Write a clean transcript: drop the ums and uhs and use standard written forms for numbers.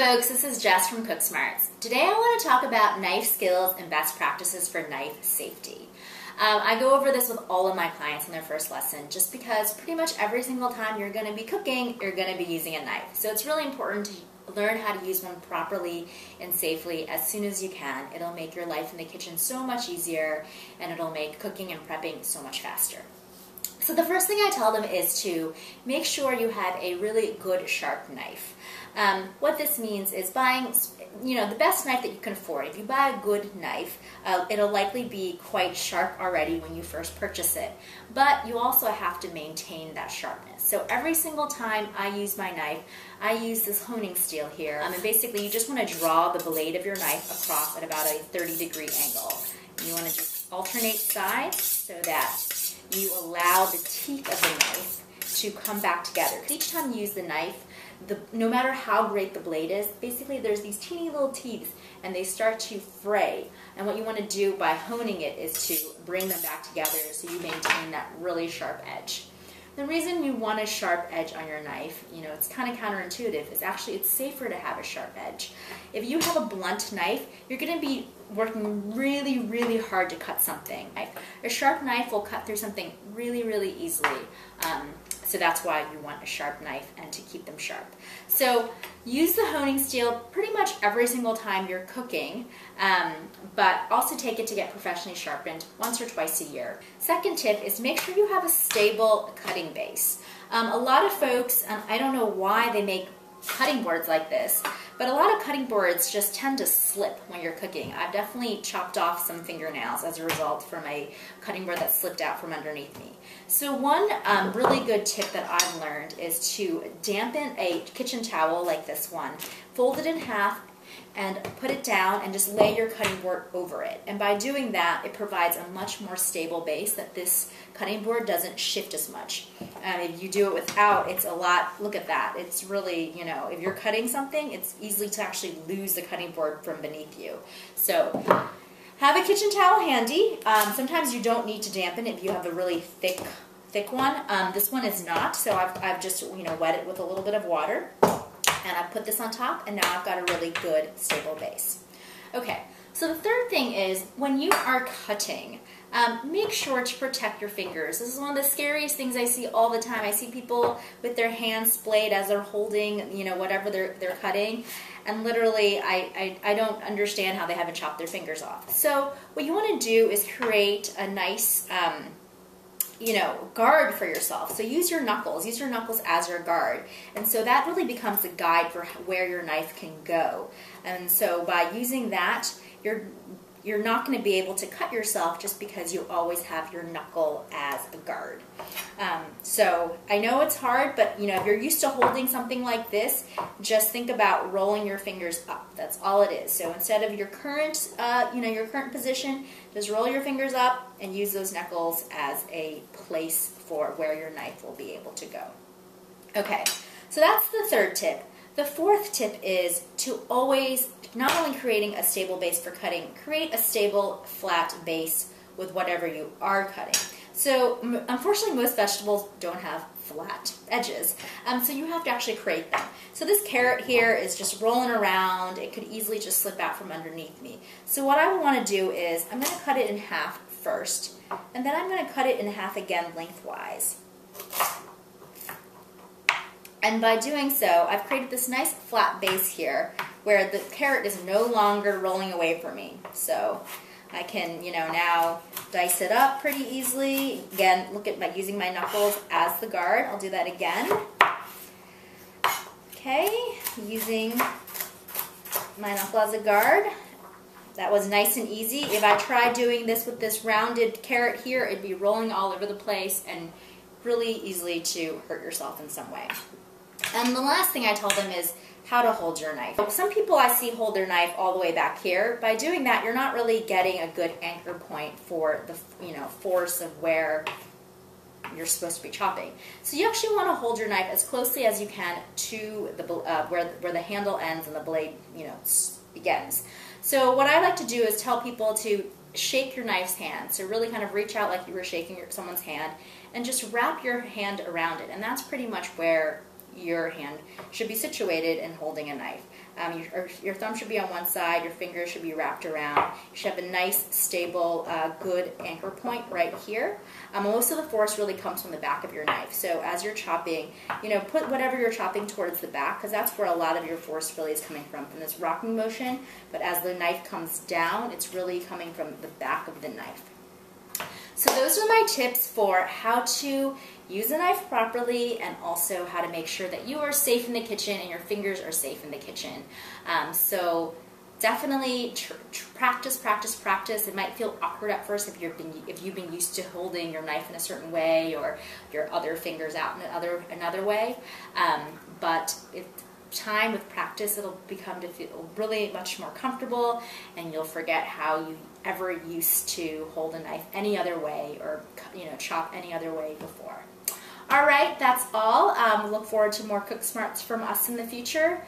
folks, this is Jess from SMARTS. Today I want to talk about knife skills and best practices for knife safety. I go over this with all of my clients in their first lesson just because pretty much every single time you're going to be cooking, you're going to be using a knife. So it's really important to learn how to use one properly and safely as soon as you can. It'll make your life in the kitchen so much easier, and it'll make cooking and prepping so much faster. So the first thing I tell them is to make sure you have a really good sharp knife. What this means is buying, the best knife that you can afford. If you buy a good knife, it'll likely be quite sharp already when you first purchase it. But you also have to maintain that sharpness. So every single time I use my knife, I use this honing steel here. And basically you just want to draw the blade of your knife across at about a 30-degree angle. And you want to just alternate sides so that you allow the teeth of the knife to come back together. Each time you use the knife, no matter how great the blade is, basically there's these teeny little teeth and they start to fray. And what you want to do by honing it is to bring them back together so you maintain that really sharp edge. The reason you want a sharp edge on your knife, it's kind of counterintuitive, is actually it's safer to have a sharp edge. If you have a blunt knife, you're going to be working really, really hard to cut something. A sharp knife will cut through something really, really easily. So that's why you want a sharp knife and to keep them sharp. So use the honing steel pretty much every single time you're cooking, but also take it to get professionally sharpened once or twice a year. Second tip is make sure you have a stable cutting base. A lot of folks, I don't know why they make cutting boards like this, but a lot of cutting boards just tend to slip when you're cooking. I've definitely chopped off some fingernails as a result from a cutting board that slipped out from underneath me. So one really good tip that I've learned is to dampen a kitchen towel like this one, fold it in half, and put it down and just lay your cutting board over it. And by doing that, it provides a much more stable base that this cutting board doesn't shift as much. If you do it without, it's a lot, look at that. It's really, if you're cutting something, it's easy to actually lose the cutting board from beneath you. So have a kitchen towel handy. Sometimes you don't need to dampen if you have a really thick one. This one is not, so I've just, wet it with a little bit of water. And I put this on top, and now I've got a really good, stable base. Okay, so the third thing is when you are cutting, make sure to protect your fingers. This is one of the scariest things I see all the time. I see people with their hands splayed as they're holding, whatever they're cutting, and literally I don't understand how they haven't chopped their fingers off. So what you want to do is create a nice guard for yourself. So use your knuckles as your guard. And so that really becomes a guide for where your knife can go. And so by using that, you're not going to be able to cut yourself just because you always have your knuckle as a guard. So I know it's hard, but if you're used to holding something like this, just think about rolling your fingers up. That's all it is. So instead of your current, your current position, just roll your fingers up and use those knuckles as a place for where your knife will be able to go. Okay, so that's the third tip. The fourth tip is to always, not only creating a stable base for cutting, create a stable, flat base with whatever you are cutting. So unfortunately most vegetables don't have flat edges, so you have to actually create them. So this carrot here is just rolling around. It could easily just slip out from underneath me. So what I want to do is I'm going to cut it in half first, and then I'm going to cut it in half again lengthwise. And by doing so, I've created this nice flat base here where the carrot is no longer rolling away from me. So I can, now dice it up pretty easily. Again, look at using my knuckles as the guard. I'll do that again. Okay, using my knuckle as a guard. That was nice and easy. If I tried doing this with this rounded carrot here, it'd be rolling all over the place and really easily to hurt yourself in some way. And the last thing I tell them is how to hold your knife. Some people I see hold their knife all the way back here. By doing that, you're not really getting a good anchor point for the force of where you're supposed to be chopping. So you actually want to hold your knife as closely as you can to the where the handle ends and the blade begins. So what I like to do is tell people to shake your knife's hand. So really kind of reach out like you were shaking someone's hand and just wrap your hand around it. And that's pretty much where your hand should be situated in holding a knife. Your thumb should be on one side, your fingers should be wrapped around. You should have a nice, stable, good anchor point right here. Most of the force really comes from the back of your knife. So as you're chopping, put whatever you're chopping towards the back, because that's where a lot of your force really is coming from this rocking motion. But as the knife comes down, it's really coming from the back of the knife. So those are my tips for how to use a knife properly, and also how to make sure that you are safe in the kitchen and your fingers are safe in the kitchen. So definitely practice, practice, practice. It might feel awkward at first if you've been used to holding your knife in a certain way, or your other fingers out in another way. But time with practice, it'll become to feel really much more comfortable, and you'll forget how you ever used to hold a knife any other way, or chop any other way before. All right, that's all. Look forward to more Cook Smarts from us in the future.